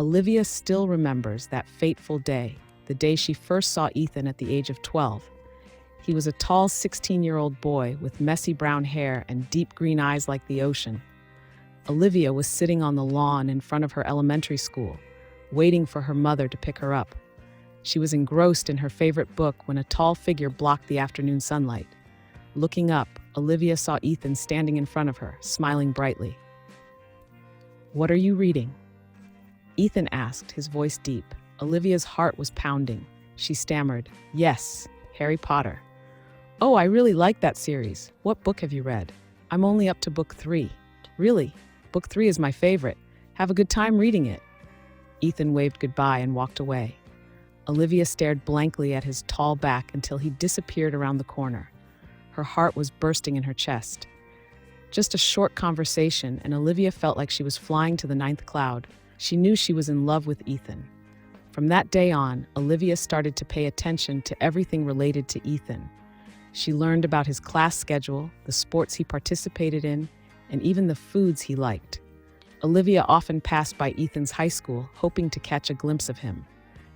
Olivia still remembers that fateful day, the day she first saw Ethan at the age of 12. He was a tall 16-year-old boy with messy brown hair and deep green eyes like the ocean. Olivia was sitting on the lawn in front of her elementary school, waiting for her mother to pick her up. She was engrossed in her favorite book when a tall figure blocked the afternoon sunlight. Looking up, Olivia saw Ethan standing in front of her, smiling brightly. "What are you reading?" Ethan asked, his voice deep. Olivia's heart was pounding. She stammered, "Yes, Harry Potter." "Oh, I really like that series. What book have you read?" "I'm only up to book 3. "Really? Book 3 is my favorite. Have a good time reading it." Ethan waved goodbye and walked away. Olivia stared blankly at his tall back until he disappeared around the corner. Her heart was bursting in her chest. Just a short conversation, and Olivia felt like she was flying to the 9th cloud. She knew she was in love with Ethan. From that day on, Olivia started to pay attention to everything related to Ethan. She learned about his class schedule, the sports he participated in, and even the foods he liked. Olivia often passed by Ethan's high school, hoping to catch a glimpse of him.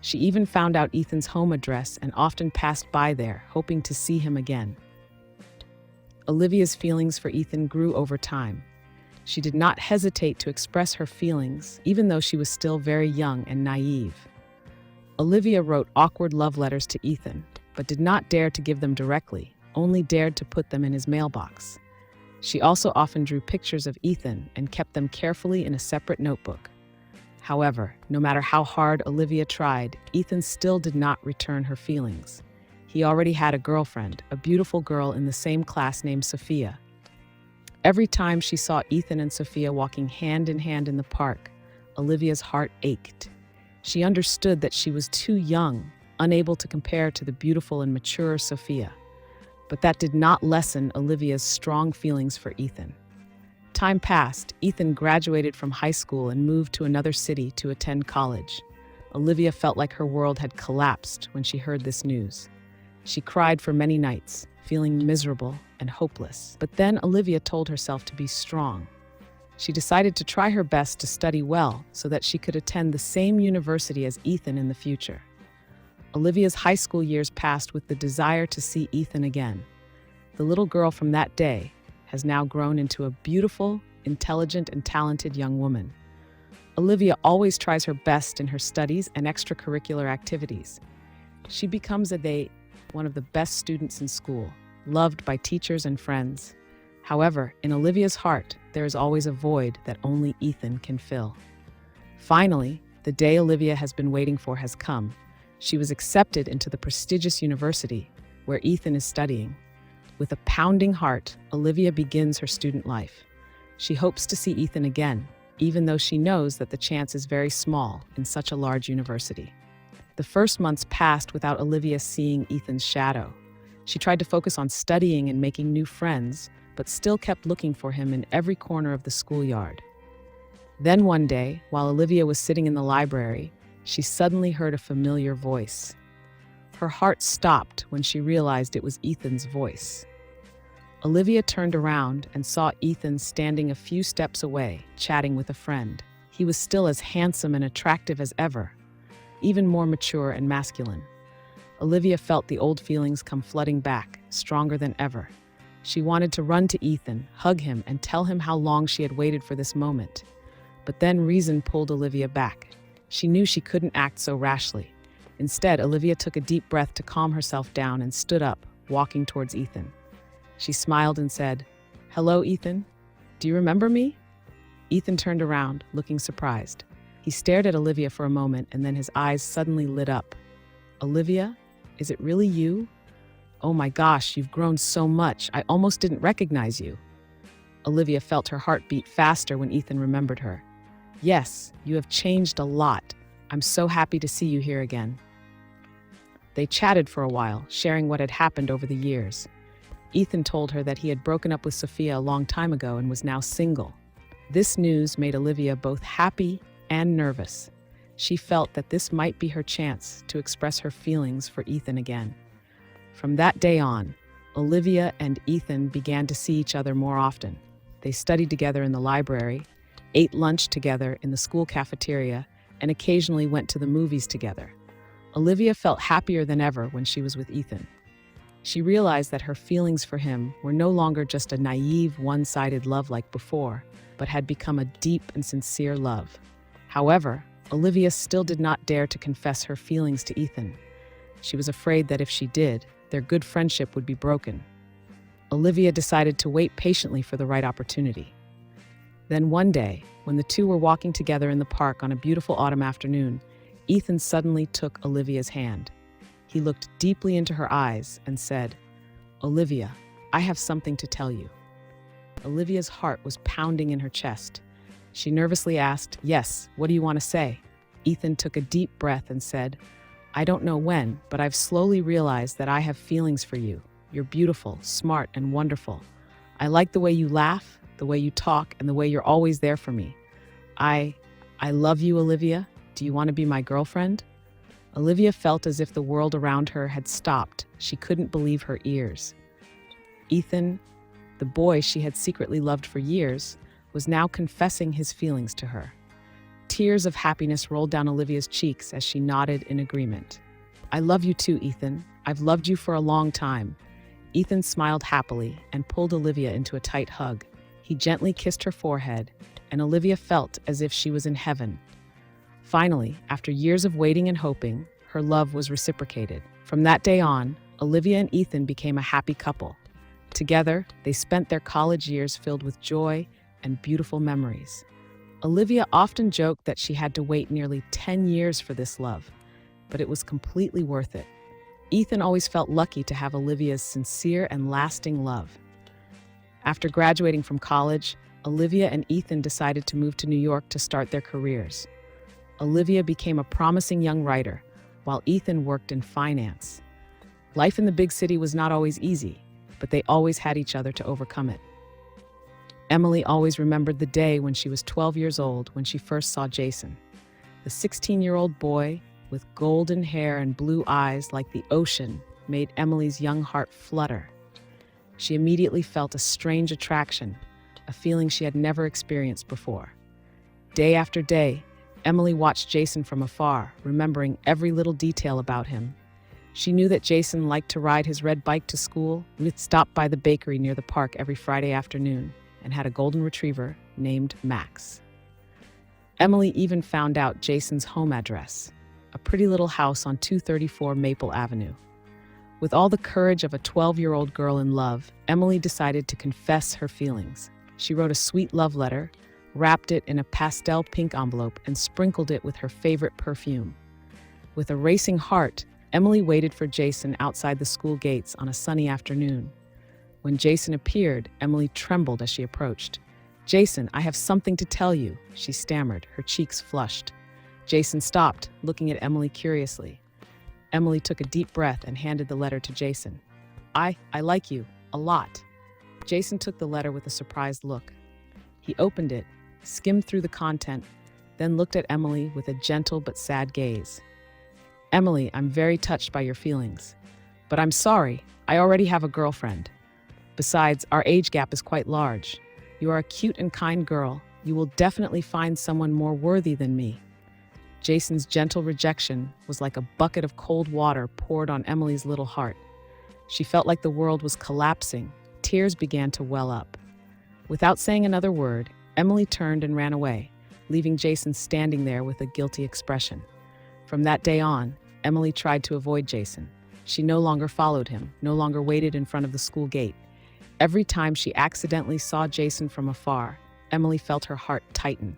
She even found out Ethan's home address and often passed by there, hoping to see him again. Olivia's feelings for Ethan grew over time. She did not hesitate to express her feelings, even though she was still very young and naive. Olivia wrote awkward love letters to Ethan, but did not dare to give them directly, only dared to put them in his mailbox. She also often drew pictures of Ethan and kept them carefully in a separate notebook. However, no matter how hard Olivia tried, Ethan still did not return her feelings. He already had a girlfriend, a beautiful girl in the same class named Sophia. Every time she saw Ethan and Sophia walking hand in hand in the park, Olivia's heart ached. She understood that she was too young, unable to compare to the beautiful and mature Sophia. But that did not lessen Olivia's strong feelings for Ethan. Time passed. Ethan graduated from high school and moved to another city to attend college. Olivia felt like her world had collapsed when she heard this news. She cried for many nights, feeling miserable and hopeless. But then Olivia told herself to be strong. She decided to try her best to study well so that she could attend the same university as Ethan in the future. Olivia's high school years passed with the desire to see Ethan again. The little girl from that day has now grown into a beautiful, intelligent, and talented young woman. Olivia always tries her best in her studies and extracurricular activities. She becomes one of the best students in school, loved by teachers and friends. However, in Olivia's heart, there is always a void that only Ethan can fill. Finally, the day Olivia has been waiting for has come. She was accepted into the prestigious university where Ethan is studying. With a pounding heart, Olivia begins her student life. She hopes to see Ethan again, even though she knows that the chance is very small in such a large university. The first months passed without Olivia seeing Ethan's shadow. She tried to focus on studying and making new friends, but still kept looking for him in every corner of the schoolyard. Then one day, while Olivia was sitting in the library, she suddenly heard a familiar voice. Her heart stopped when she realized it was Ethan's voice. Olivia turned around and saw Ethan standing a few steps away, chatting with a friend. He was still as handsome and attractive as ever, even more mature and masculine. Olivia felt the old feelings come flooding back, stronger than ever. She wanted to run to Ethan, hug him, and tell him how long she had waited for this moment. But then reason pulled Olivia back. She knew she couldn't act so rashly. Instead, Olivia took a deep breath to calm herself down and stood up, walking towards Ethan. She smiled and said, "Hello, Ethan. Do you remember me?" Ethan turned around, looking surprised. He stared at Olivia for a moment, and then his eyes suddenly lit up. "Olivia, is it really you? Oh my gosh, you've grown so much. I almost didn't recognize you." Olivia felt her heart beat faster when Ethan remembered her. "Yes, you have changed a lot. I'm so happy to see you here again." They chatted for a while, sharing what had happened over the years. Ethan told her that he had broken up with Sophia a long time ago and was now single. This news made Olivia both happy and nervous. She felt that this might be her chance to express her feelings for Ethan again. From that day on, Olivia and Ethan began to see each other more often. They studied together in the library, ate lunch together in the school cafeteria, and occasionally went to the movies together. Olivia felt happier than ever when she was with Ethan. She realized that her feelings for him were no longer just a naive, one-sided love like before, but had become a deep and sincere love. However, Olivia still did not dare to confess her feelings to Ethan. She was afraid that if she did, their good friendship would be broken. Olivia decided to wait patiently for the right opportunity. Then one day, when the two were walking together in the park on a beautiful autumn afternoon, Ethan suddenly took Olivia's hand. He looked deeply into her eyes and said, "Olivia, I have something to tell you." Olivia's heart was pounding in her chest. She nervously asked, "Yes, what do you want to say?" Ethan took a deep breath and said, "I don't know when, but I've slowly realized that I have feelings for you. You're beautiful, smart, and wonderful. I like the way you laugh, the way you talk, and the way you're always there for me. I love you, Olivia. Do you want to be my girlfriend?" Olivia felt as if the world around her had stopped. She couldn't believe her ears. Ethan, the boy she had secretly loved for years, was now confessing his feelings to her. Tears of happiness rolled down Olivia's cheeks as she nodded in agreement. "I love you too, Ethan. I've loved you for a long time." Ethan smiled happily and pulled Olivia into a tight hug. He gently kissed her forehead, and Olivia felt as if she was in heaven. Finally, after years of waiting and hoping, her love was reciprocated. From that day on, Olivia and Ethan became a happy couple. Together, they spent their college years filled with joy and beautiful memories. Olivia often joked that she had to wait nearly 10 years for this love, but it was completely worth it. Ethan always felt lucky to have Olivia's sincere and lasting love. After graduating from college, Olivia and Ethan decided to move to New York to start their careers. Olivia became a promising young writer, while Ethan worked in finance. Life in the big city was not always easy, but they always had each other to overcome it. Emily always remembered the day when she was 12 years old when she first saw Jason. The 16-year-old boy, with golden hair and blue eyes like the ocean, made Emily's young heart flutter. She immediately felt a strange attraction, a feeling she had never experienced before. Day after day, Emily watched Jason from afar, remembering every little detail about him. She knew that Jason liked to ride his red bike to school, would stop by the bakery near the park every Friday afternoon, and had a golden retriever named Max. Emily even found out Jason's home address, a pretty little house on 234 Maple Avenue. With all the courage of a 12-year-old girl in love, Emily decided to confess her feelings. She wrote a sweet love letter, wrapped it in a pastel pink envelope, and sprinkled it with her favorite perfume. With a racing heart, Emily waited for Jason outside the school gates on a sunny afternoon. When Jason appeared, Emily trembled as she approached. "Jason, I have something to tell you," she stammered, her cheeks flushed. Jason stopped, looking at Emily curiously. Emily took a deep breath and handed the letter to Jason. I like you, a lot." Jason took the letter with a surprised look. He opened it, skimmed through the content, then looked at Emily with a gentle but sad gaze. "Emily, I'm very touched by your feelings. But I'm sorry, I already have a girlfriend. Besides, our age gap is quite large. You are a cute and kind girl. You will definitely find someone more worthy than me." Jason's gentle rejection was like a bucket of cold water poured on Emily's little heart. She felt like the world was collapsing. Tears began to well up. Without saying another word, Emily turned and ran away, leaving Jason standing there with a guilty expression. From that day on, Emily tried to avoid Jason. She no longer followed him, no longer waited in front of the school gate. Every time she accidentally saw Jason from afar, Emily felt her heart tighten.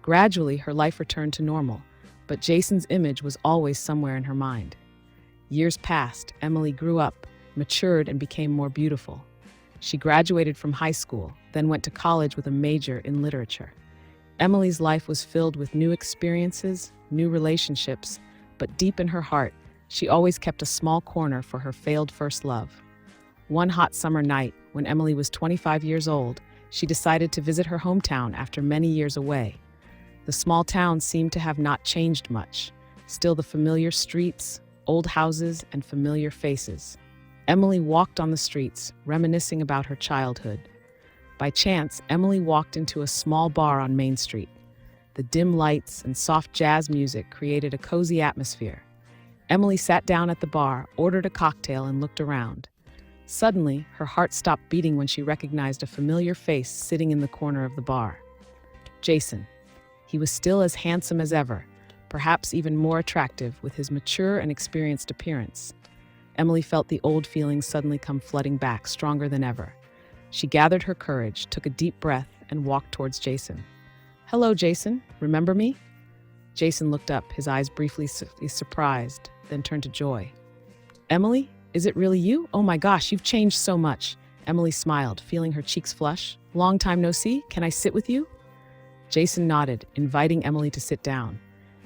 Gradually, her life returned to normal, but Jason's image was always somewhere in her mind. Years passed, Emily grew up, matured, and became more beautiful. She graduated from high school, then went to college with a major in literature. Emily's life was filled with new experiences, new relationships, but deep in her heart, she always kept a small corner for her failed first love. One hot summer night, when Emily was 25 years old, she decided to visit her hometown after many years away. The small town seemed to have not changed much. Still the familiar streets, old houses, and familiar faces. Emily walked on the streets, reminiscing about her childhood. By chance, Emily walked into a small bar on Main Street. The dim lights and soft jazz music created a cozy atmosphere. Emily sat down at the bar, ordered a cocktail, and looked around. Suddenly, her heart stopped beating when she recognized a familiar face sitting in the corner of the bar. Jason. He was still as handsome as ever, perhaps even more attractive with his mature and experienced appearance. Emily felt the old feelings suddenly come flooding back, stronger than ever. She gathered her courage, took a deep breath, and walked towards Jason. "Hello, Jason. Remember me?" Jason looked up, his eyes briefly surprised, then turned to joy. "Emily, is it really you? Oh my gosh, you've changed so much." Emily smiled, feeling her cheeks flush. "Long time no see. Can I sit with you?" Jason nodded, inviting Emily to sit down.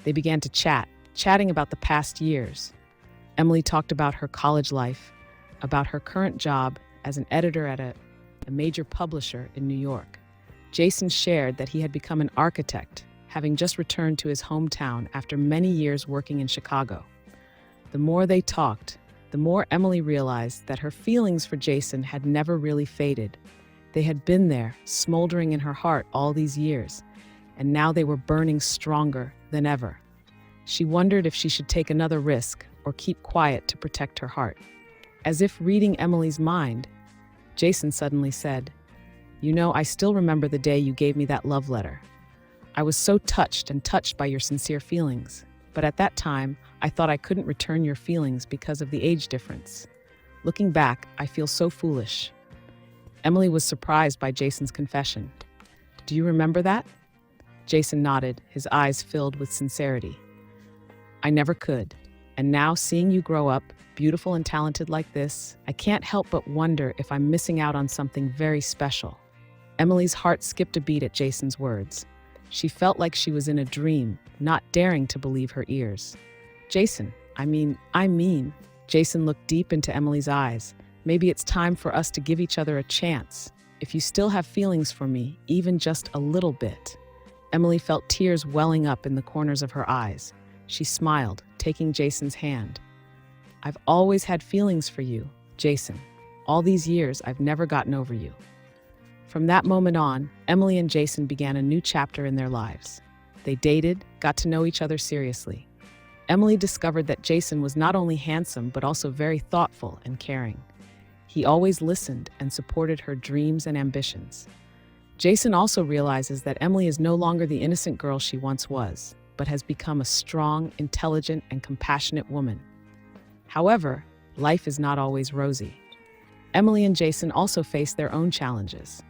They began to chatting about the past years. Emily talked about her college life, about her current job as an editor at a major publisher in New York. Jason shared that he had become an architect, having just returned to his hometown after many years working in Chicago. The more they talked, the more Emily realized that her feelings for Jason had never really faded. They had been there, smoldering in her heart all these years, and now they were burning stronger than ever. She wondered if she should take another risk or keep quiet to protect her heart. As if reading Emily's mind, Jason suddenly said, "You know, I still remember the day you gave me that love letter. I was so touched by your sincere feelings. But at that time, I thought I couldn't return your feelings because of the age difference. Looking back, I feel so foolish." Emily was surprised by Jason's confession. "Do you remember that?" Jason nodded, his eyes filled with sincerity. "I never could. And now, seeing you grow up, beautiful and talented like this, I can't help but wonder if I'm missing out on something very special." Emily's heart skipped a beat at Jason's words. She felt like she was in a dream, not daring to believe her ears. "Jason, I mean, Jason looked deep into Emily's eyes. "Maybe it's time for us to give each other a chance. If you still have feelings for me, even just a little bit." Emily felt tears welling up in the corners of her eyes. She smiled, taking Jason's hand. "I've always had feelings for you, Jason. All these years, I've never gotten over you." From that moment on, Emily and Jason began a new chapter in their lives. They dated, got to know each other seriously. Emily discovered that Jason was not only handsome, but also very thoughtful and caring. He always listened and supported her dreams and ambitions. Jason also realizes that Emily is no longer the innocent girl she once was, but has become a strong, intelligent, and compassionate woman. However, life is not always rosy. Emily and Jason also face their own challenges.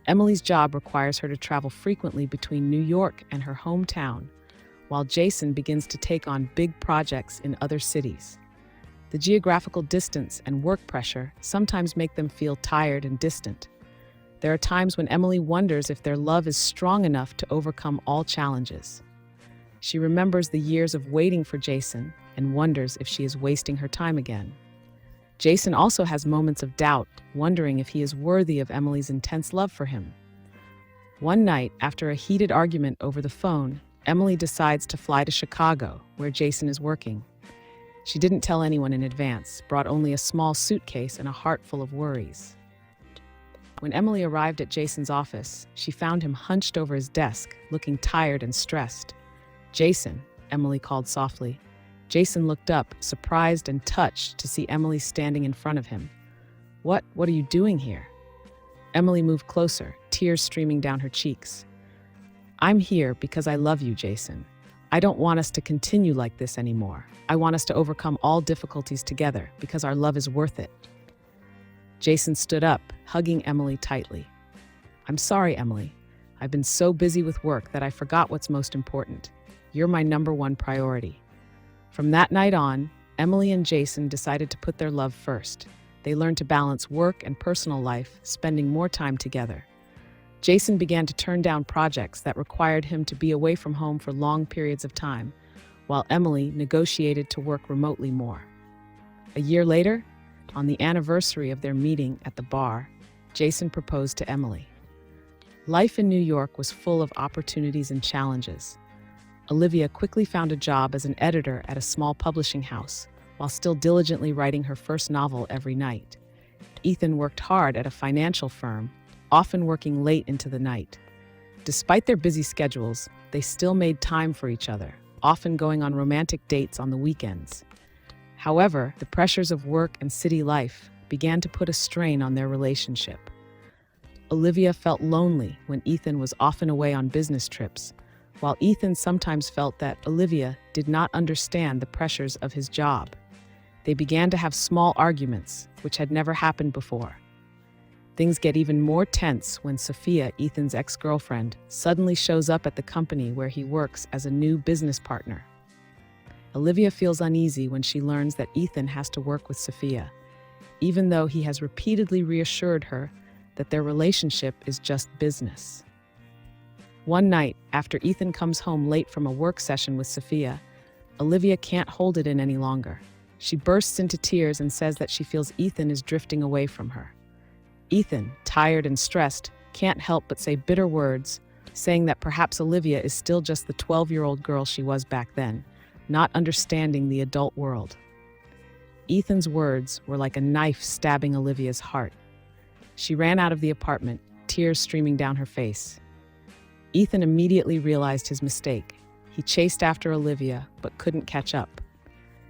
Emily's job requires her to travel frequently between New York and her hometown, while Jason begins to take on big projects in other cities. The geographical distance and work pressure sometimes make them feel tired and distant. There are times when Emily wonders if their love is strong enough to overcome all challenges. She remembers the years of waiting for Jason and wonders if she is wasting her time again. Jason also has moments of doubt, wondering if he is worthy of Emily's intense love for him. One night, after a heated argument over the phone, Emily decides to fly to Chicago, where Jason is working. She didn't tell anyone in advance, brought only a small suitcase and a heart full of worries. When Emily arrived at Jason's office, she found him hunched over his desk, looking tired and stressed. "Jason," Emily called softly. Jason looked up, surprised and touched to see Emily standing in front of him. What are you doing here?" Emily moved closer, tears streaming down her cheeks. "I'm here because I love you, Jason. I don't want us to continue like this anymore. I want us to overcome all difficulties together because our love is worth it." Jason stood up, hugging Emily tightly. "I'm sorry, Emily. I've been so busy with work that I forgot what's most important. You're my number one priority." From that night on, Emily and Jason decided to put their love first. They learned to balance work and personal life, spending more time together. Jason began to turn down projects that required him to be away from home for long periods of time, while Emily negotiated to work remotely more. A year later, on the anniversary of their meeting at the bar, Jason proposed to Emily. Life in New York was full of opportunities and challenges. Olivia quickly found a job as an editor at a small publishing house, while still diligently writing her first novel every night. Ethan worked hard at a financial firm, often working late into the night. Despite their busy schedules, they still made time for each other, often going on romantic dates on the weekends. However, the pressures of work and city life began to put a strain on their relationship. Olivia felt lonely when Ethan was often away on business trips, while Ethan sometimes felt that Olivia did not understand the pressures of his job. They began to have small arguments, which had never happened before. Things get even more tense when Sophia, Ethan's ex-girlfriend, suddenly shows up at the company where he works as a new business partner. Olivia feels uneasy when she learns that Ethan has to work with Sophia, even though he has repeatedly reassured her that their relationship is just business. One night, after Ethan comes home late from a work session with Sophia, Olivia can't hold it in any longer. She bursts into tears and says that she feels Ethan is drifting away from her. Ethan, tired and stressed, can't help but say bitter words, saying that perhaps Olivia is still just the 12-year-old girl she was back then, not understanding the adult world. Ethan's words were like a knife stabbing Olivia's heart. She ran out of the apartment, tears streaming down her face. Ethan immediately realized his mistake. He chased after Olivia, but couldn't catch up.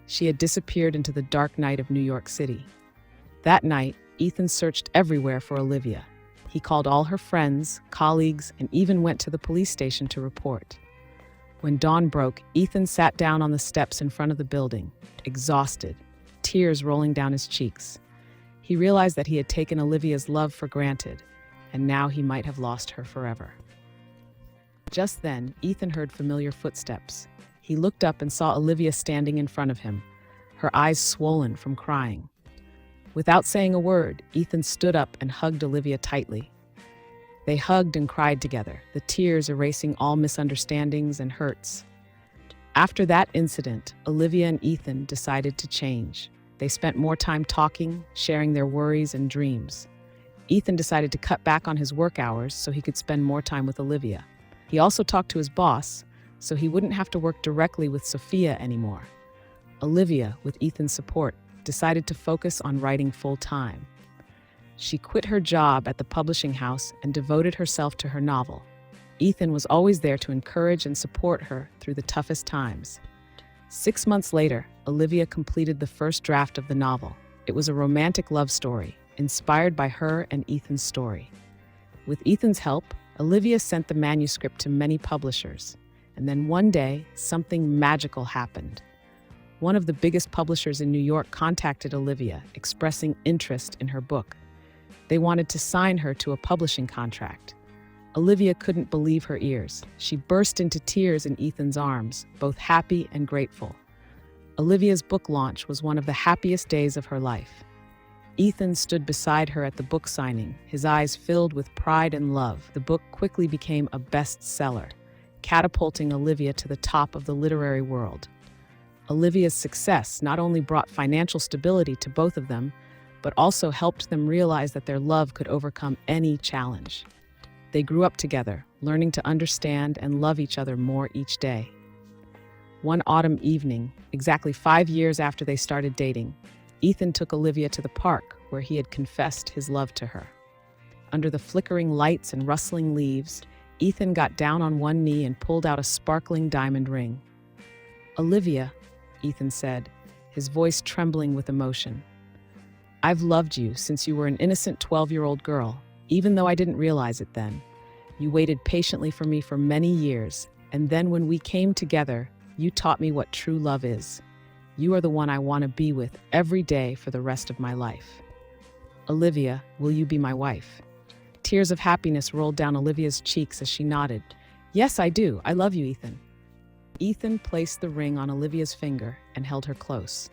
She had disappeared into the dark night of New York City. That night, Ethan searched everywhere for Olivia. He called all her friends, colleagues, and even went to the police station to report. When dawn broke, Ethan sat down on the steps in front of the building, exhausted, tears rolling down his cheeks. He realized that he had taken Olivia's love for granted, and now he might have lost her forever. Just then, Ethan heard familiar footsteps. He looked up and saw Olivia standing in front of him, her eyes swollen from crying. Without saying a word, Ethan stood up and hugged Olivia tightly. They hugged and cried together, the tears erasing all misunderstandings and hurts. After that incident, Olivia and Ethan decided to change. They spent more time talking, sharing their worries and dreams. Ethan decided to cut back on his work hours so he could spend more time with Olivia. He also talked to his boss, so he wouldn't have to work directly with Sophia anymore. Olivia, with Ethan's support, decided to focus on writing full-time. She quit her job at the publishing house and devoted herself to her novel. Ethan was always there to encourage and support her through the toughest times. 6 months later, Olivia completed the first draft of the novel. It was a romantic love story, inspired by her and Ethan's story. With Ethan's help, Olivia sent the manuscript to many publishers. And then one day, something magical happened. One of the biggest publishers in New York contacted Olivia, expressing interest in her book. They wanted to sign her to a publishing contract. Olivia couldn't believe her ears. She burst into tears in Ethan's arms, both happy and grateful. Olivia's book launch was one of the happiest days of her life. Ethan stood beside her at the book signing, his eyes filled with pride and love. The book quickly became a bestseller, catapulting Olivia to the top of the literary world. Olivia's success not only brought financial stability to both of them, but also helped them realize that their love could overcome any challenge. They grew up together, learning to understand and love each other more each day. One autumn evening, exactly 5 years after they started dating, Ethan took Olivia to the park where he had confessed his love to her. Under the flickering lights and rustling leaves, Ethan got down on one knee and pulled out a sparkling diamond ring. "Olivia," Ethan said, his voice trembling with emotion, "I've loved you since you were an innocent 12-year-old girl, even though I didn't realize it then. You waited patiently for me for many years, and then when we came together, you taught me what true love is. You are the one I want to be with every day for the rest of my life. Olivia, will you be my wife?" Tears of happiness rolled down Olivia's cheeks as she nodded. "Yes, I do. I love you, Ethan." Ethan placed the ring on Olivia's finger and held her close.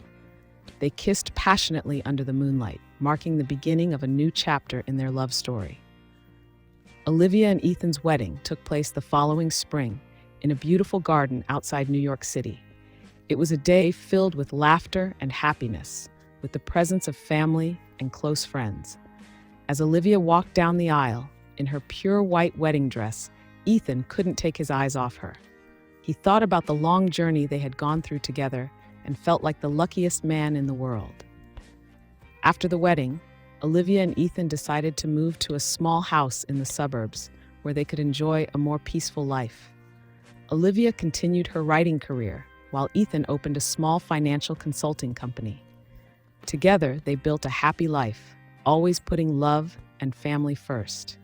They kissed passionately under the moonlight, marking the beginning of a new chapter in their love story. Olivia and Ethan's wedding took place the following spring in a beautiful garden outside New York City. It was a day filled with laughter and happiness, with the presence of family and close friends. As Olivia walked down the aisle, in her pure white wedding dress, Ethan couldn't take his eyes off her. He thought about the long journey they had gone through together and felt like the luckiest man in the world. After the wedding, Olivia and Ethan decided to move to a small house in the suburbs where they could enjoy a more peaceful life. Olivia continued her writing career, while Ethan opened a small financial consulting company. Together, they built a happy life, always putting love and family first.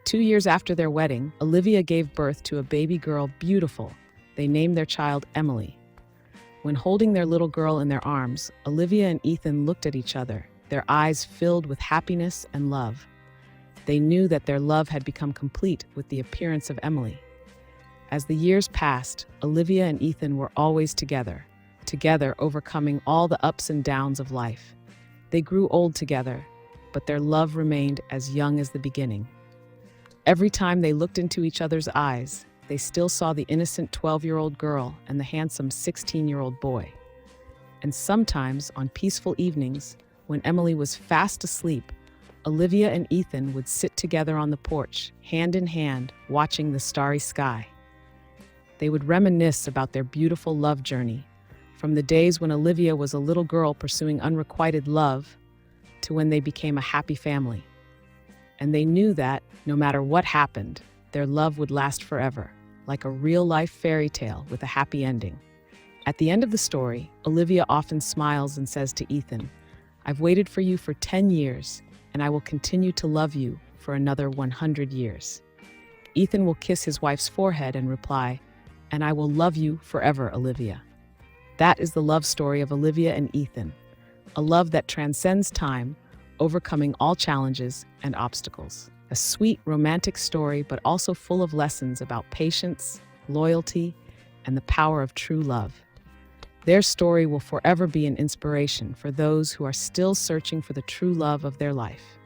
2 years after their wedding, Olivia gave birth to a baby girl, Beautiful. They named their child Emily. When holding their little girl in their arms, Olivia and Ethan looked at each other, their eyes filled with happiness and love. They knew that their love had become complete with the appearance of Emily. As the years passed, Olivia and Ethan were always together overcoming all the ups and downs of life. They grew old together, but their love remained as young as the beginning. Every time they looked into each other's eyes, they still saw the innocent 12-year-old girl and the handsome 16-year-old boy. And sometimes, on peaceful evenings, when Emily was fast asleep, Olivia and Ethan would sit together on the porch, hand in hand, watching the starry sky. They would reminisce about their beautiful love journey, from the days when Olivia was a little girl pursuing unrequited love to when they became a happy family. And they knew that, no matter what happened, their love would last forever, like a real-life fairy tale with a happy ending. At the end of the story, Olivia often smiles and says to Ethan, "I've waited for you for 10 years, and I will continue to love you for another 100 years." Ethan will kiss his wife's forehead and reply, "And I will love you forever, Olivia." That is the love story of Olivia and Ethan, a love that transcends time, overcoming all challenges and obstacles. A sweet, romantic story, but also full of lessons about patience, loyalty, and the power of true love. Their story will forever be an inspiration for those who are still searching for the true love of their life.